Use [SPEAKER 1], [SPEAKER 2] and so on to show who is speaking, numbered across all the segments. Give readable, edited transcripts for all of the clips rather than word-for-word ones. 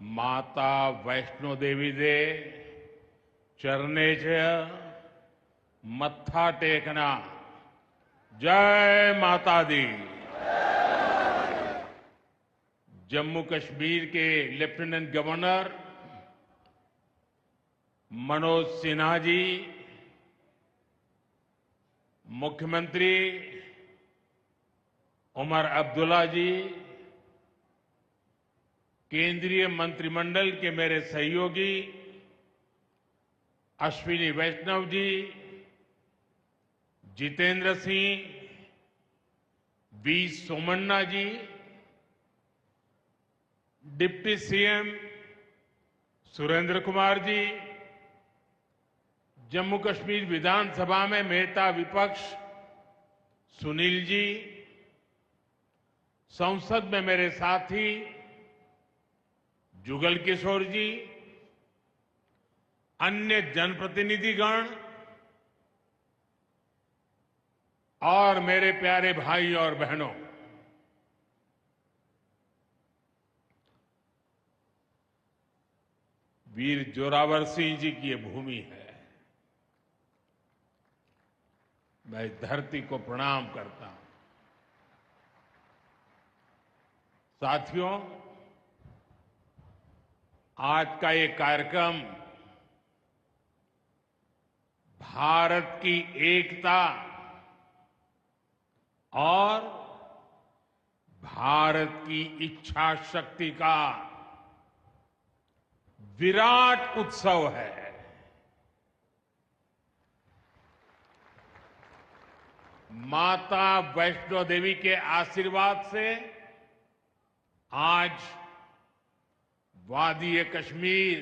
[SPEAKER 1] माता वैष्णो देवी दे चरणे च मत्था टेकना। जय माता दी। जम्मू कश्मीर के लेफ्टिनेंट गवर्नर मनोज सिन्हा जी, मुख्यमंत्री उमर अब्दुल्ला जी, केंद्रीय मंत्रिमंडल के मेरे सहयोगी अश्विनी वैष्णव जी, जितेंद्र सिंह, वी सोमन्ना जी, डिप्टी सीएम सुरेंद्र कुमार जी, जम्मू कश्मीर विधानसभा में नेता विपक्ष सुनील जी, संसद में मेरे साथी जुगल किशोर जी, अन्य जनप्रतिनिधिगण और मेरे प्यारे भाई और बहनों, वीर जोरावर सिंह जी की ये भूमि है। मैं इस धरती को प्रणाम करता हूं। साथियों, आज का ये कार्यक्रम भारत की एकता और भारत की इच्छा शक्ति का विराट उत्सव है। माता वैष्णो देवी के आशीर्वाद से आज वादी कश्मीर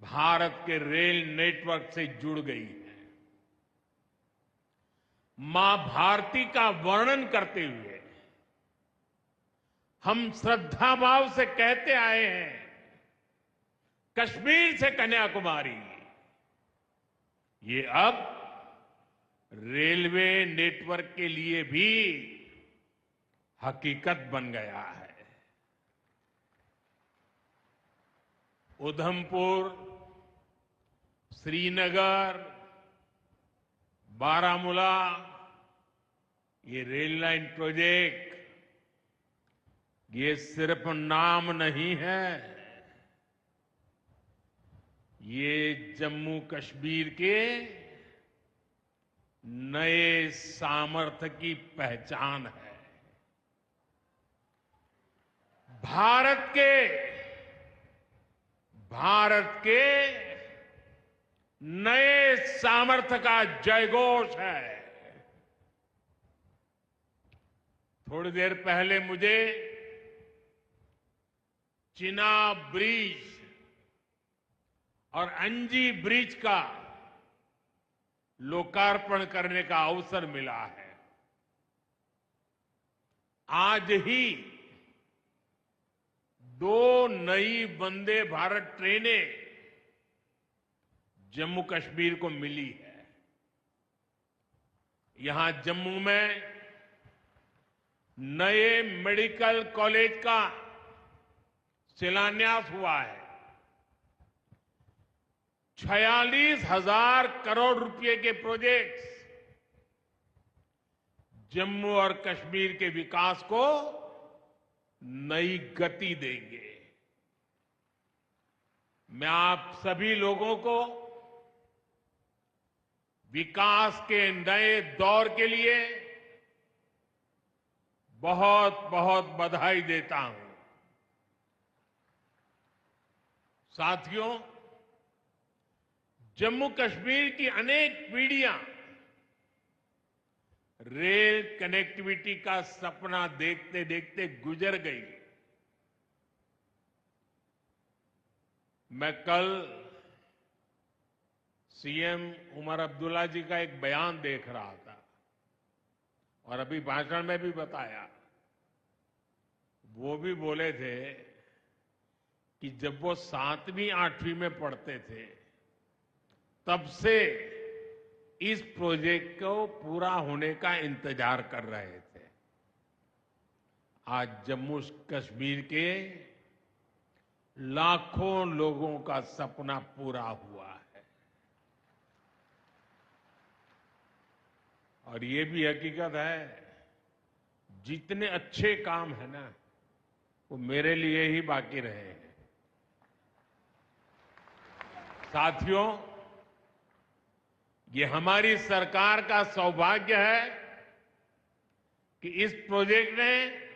[SPEAKER 1] भारत के रेल नेटवर्क से जुड़ गई है। मां भारती का वर्णन करते हुए हम श्रद्धा भाव से कहते आए हैं, कश्मीर से कन्याकुमारी। ये अब रेलवे नेटवर्क के लिए भी हकीकत बन गया है। उधमपुर, श्रीनगर, बारामूला, ये रेल लाइन प्रोजेक्ट ये सिर्फ नाम नहीं है, ये जम्मू कश्मीर के नए सामर्थ्य की पहचान है। भारत के नए सामर्थ्य का जयघोष है। थोड़ी देर पहले मुझे चिनाब ब्रिज और अंजी ब्रिज का लोकार्पण करने का अवसर मिला है। आज ही 2 नई वंदे भारत ट्रेनें जम्मू कश्मीर को मिली है। यहां जम्मू में नए मेडिकल कॉलेज का शिलान्यास हुआ है। 46,000 करोड़ रुपए के प्रोजेक्ट्स जम्मू और कश्मीर के विकास को नई गति देंगे। मैं आप सभी लोगों को विकास के नए दौर के लिए बहुत बहुत बधाई देता हूं। साथियों, जम्मू कश्मीर की अनेक पीढ़ियां रेल कनेक्टिविटी का सपना देखते देखते गुजर गई। मैं कल सीएम उमर अब्दुल्ला जी का एक बयान देख रहा था और अभी भाषण में भी बताया। वो भी बोले थे कि जब वो 7वीं 8वीं में पढ़ते थे तब से इस प्रोजेक्ट को पूरा होने का इंतजार कर रहे थे। आज जम्मू कश्मीर के लाखों लोगों का सपना पूरा हुआ है। और ये भी हकीकत है, जितने अच्छे काम है ना, वो मेरे लिए ही बाकी रहे हैं। साथियों, ये हमारी सरकार का सौभाग्य है कि इस प्रोजेक्ट ने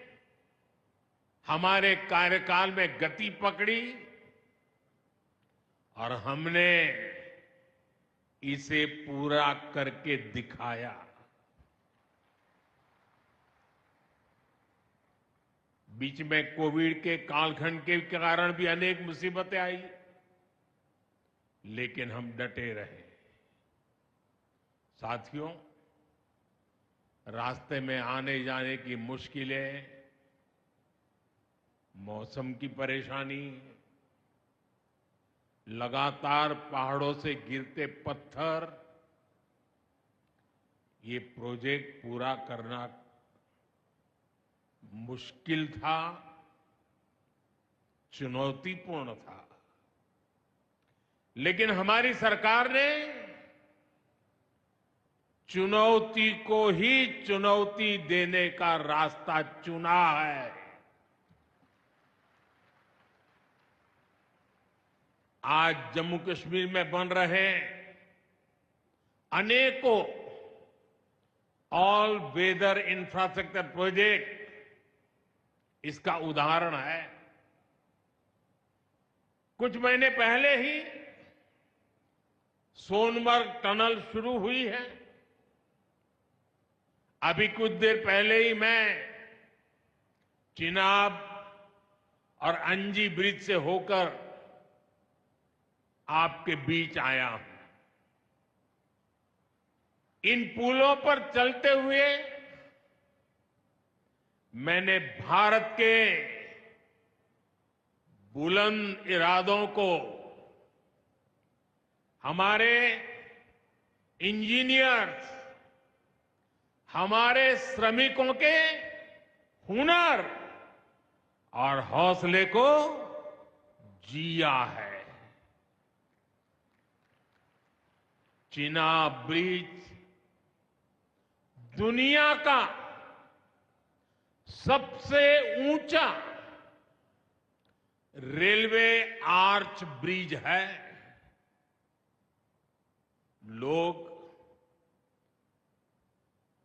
[SPEAKER 1] हमारे कार्यकाल में गति पकड़ी और हमने इसे पूरा करके दिखाया। बीच में कोविड के कालखंड के कारण भी अनेक मुसीबतें आई, लेकिन हम डटे रहे। साथियों, रास्ते में आने जाने की मुश्किलें, मौसम की परेशानी, लगातार पहाड़ों से गिरते पत्थर, ये प्रोजेक्ट पूरा करना मुश्किल था, चुनौतीपूर्ण था। लेकिन हमारी सरकार ने चुनौती को ही चुनौती देने का रास्ता चुना है। आज जम्मू कश्मीर में बन रहे अनेकों ऑल वेदर इंफ्रास्ट्रक्चर प्रोजेक्ट इसका उदाहरण है। कुछ महीने पहले ही सोनमर्ग टनल शुरू हुई है। अभी कुछ देर पहले ही मैं चिनाब और अंजी ब्रिज से होकर आपके बीच आया हूं। इन पुलों पर चलते हुए मैंने भारत के बुलंद इरादों को, हमारे इंजीनियर्स, हमारे श्रमिकों के हुनर और हौसले को जिया है। चिनाब ब्रिज दुनिया का सबसे ऊंचा रेलवे आर्च ब्रिज है। लोग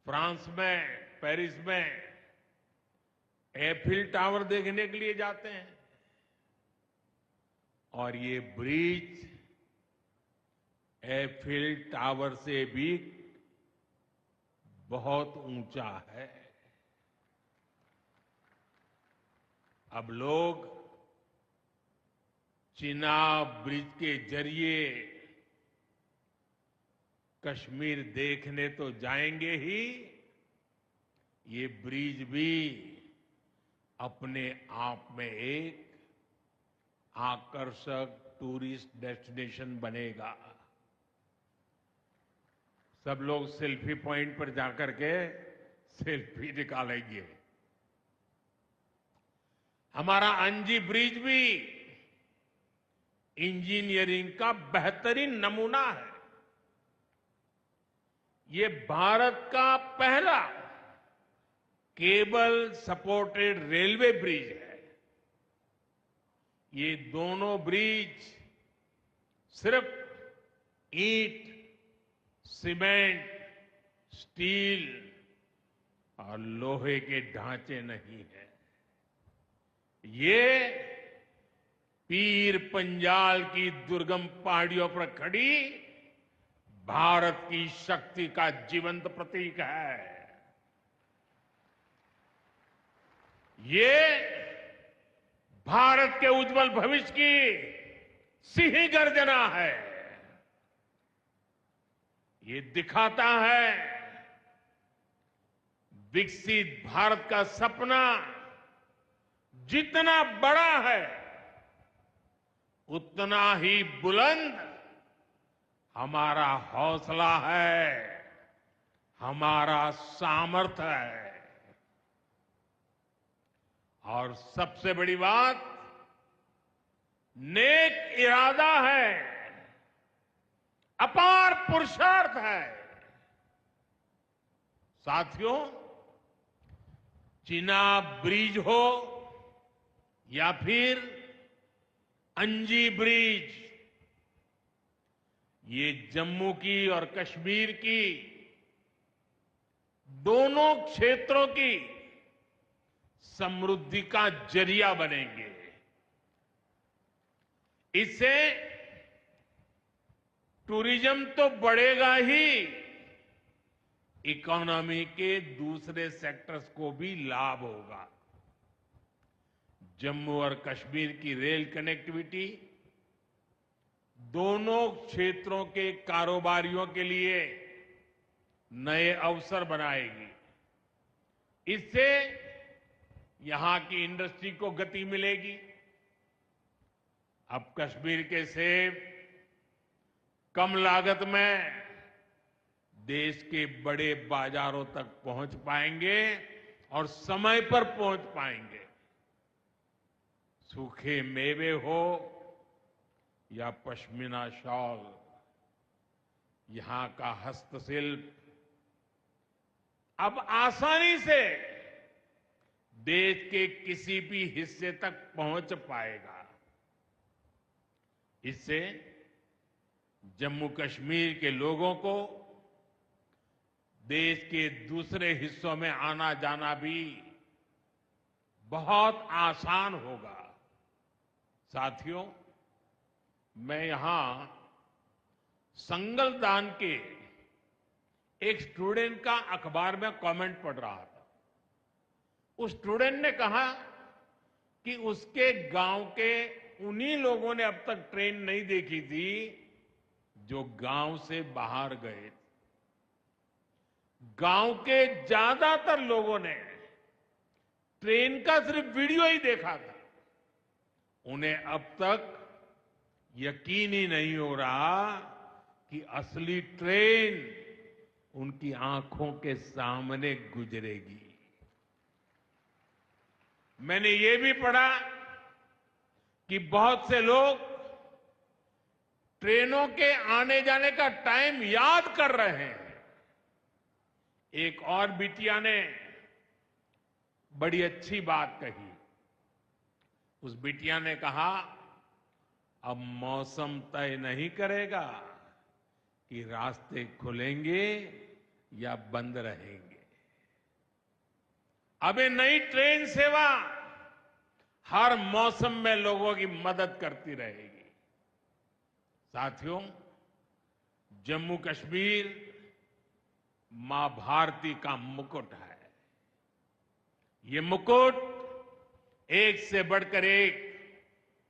[SPEAKER 1] फ्रांस में, पेरिस में एफिल टावर देखने के लिए जाते हैं, और ये ब्रिज एफिल टावर से भी बहुत ऊंचा है। अब लोग चिनाब ब्रिज के जरिए कश्मीर देखने तो जाएंगे ही, ये ब्रिज भी अपने आप में एक आकर्षक टूरिस्ट डेस्टिनेशन बनेगा। सब लोग सेल्फी पॉइंट पर जाकर के सेल्फी निकालेंगे। हमारा अंजी ब्रिज भी इंजीनियरिंग का बेहतरीन नमूना है। ये भारत का पहला केबल सपोर्टेड रेलवे ब्रिज है। ये दोनों ब्रिज सिर्फ ईंट, सीमेंट, स्टील और लोहे के ढांचे नहीं है। ये पीर पंजाल की दुर्गम पहाड़ियों पर खड़ी भारत की शक्ति का जीवंत प्रतीक है। ये भारत के उज्जवल भविष्य की सिंह गर्जना है। ये दिखाता है विकसित भारत का सपना जितना बड़ा है, उतना ही बुलंद हमारा हौसला है, हमारा सामर्थ्य है। और सबसे बड़ी बात, नेक इरादा है, अपार पुरुषार्थ है। साथियों, चिनाब ब्रिज हो या फिर अंजी ब्रिज, ये जम्मू की और कश्मीर की दोनों क्षेत्रों की समृद्धि का जरिया बनेंगे। इससे टूरिज्म तो बढ़ेगा ही, इकोनॉमी के दूसरे सेक्टर्स को भी लाभ होगा। जम्मू और कश्मीर की रेल कनेक्टिविटी दोनों क्षेत्रों के कारोबारियों के लिए नए अवसर बनाएगी। इससे यहां की इंडस्ट्री को गति मिलेगी। अब कश्मीर के सेब कम लागत में देश के बड़े बाजारों तक पहुंच पाएंगे और समय पर पहुंच पाएंगे। सूखे मेवे हो या पश्मीना शॉल, यहां का हस्तशिल्प अब आसानी से देश के किसी भी हिस्से तक पहुंच पाएगा। इससे जम्मू कश्मीर के लोगों को देश के दूसरे हिस्सों में आना जाना भी बहुत आसान होगा। साथियों, मैं यहां संगलदान के एक स्टूडेंट का अखबार में कमेंट पढ़ रहा था। उस स्टूडेंट ने कहा कि उसके गांव के उन्हीं लोगों ने अब तक ट्रेन नहीं देखी थी जो गांव से बाहर गए। गांव के ज्यादातर लोगों ने ट्रेन का सिर्फ वीडियो ही देखा था। उन्हें अब तक यकीन ही नहीं हो रहा कि असली ट्रेन उनकी आंखों के सामने गुजरेगी। मैंने ये भी पढ़ा कि बहुत से लोग ट्रेनों के आने जाने का टाइम याद कर रहे हैं। एक और बिटिया ने बड़ी अच्छी बात कही। उस बिटिया ने कहा, अब मौसम तय नहीं करेगा कि रास्ते खुलेंगे या बंद रहेंगे। अब ये नई ट्रेन सेवा हर मौसम में लोगों की मदद करती रहेगी। साथियों, जम्मू कश्मीर मां भारती का मुकुट है। ये मुकुट एक से बढ़कर एक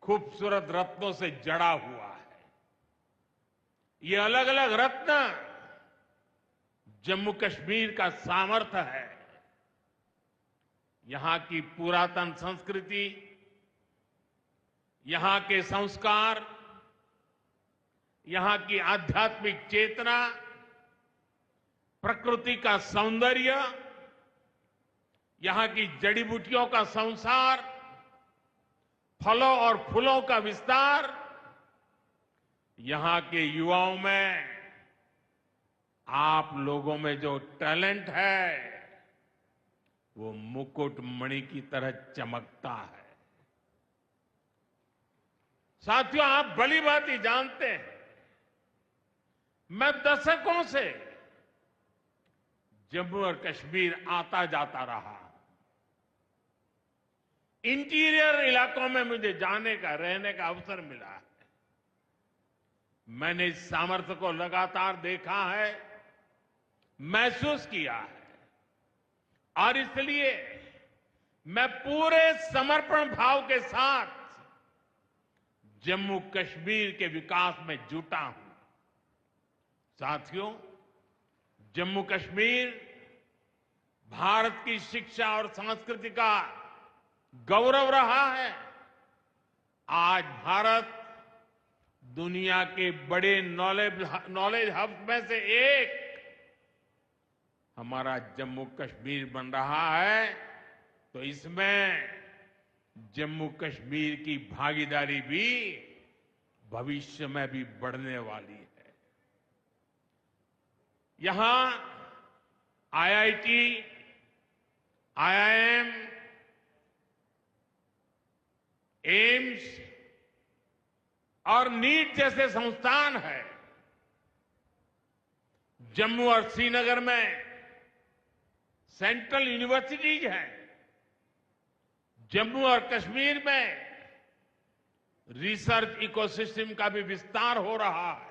[SPEAKER 1] खूबसूरत रत्नों से जड़ा हुआ है। ये अलग अलग रत्न जम्मू कश्मीर का सामर्थ्य है। यहां की पुरातन संस्कृति, यहां के संस्कार, यहां की आध्यात्मिक चेतना, प्रकृति का सौंदर्य, यहां की जड़ी बूटियों का संसार, फलों और फूलों का विस्तार, यहां के युवाओं में आप लोगों में जो टैलेंट है वो मुकुट मणि की तरह चमकता है। साथियों, आप भली भांति जानते हैं, मैं दशकों से जम्मू और कश्मीर आता जाता रहा। इंटीरियर इलाकों में मुझे जाने का, रहने का अवसर मिला है। मैंने इस सामर्थ्य को लगातार देखा है, महसूस किया है, और इसलिए मैं पूरे समर्पण भाव के साथ जम्मू कश्मीर के विकास में जुटा हूं। साथियों, जम्मू कश्मीर भारत की शिक्षा और संस्कृति का गौरव रहा है। आज भारत दुनिया के बड़े नॉलेज हब में से एक हमारा जम्मू कश्मीर बन रहा है। तो इसमें जम्मू कश्मीर की भागीदारी भी भविष्य में भी बढ़ने वाली है। यहां आईआईटी, आईआईएम, एम्स और नीट जैसे संस्थान है। जम्मू और श्रीनगर में सेंट्रल यूनिवर्सिटीज है। जम्मू और कश्मीर में रिसर्च इकोसिस्टम का भी विस्तार हो रहा है।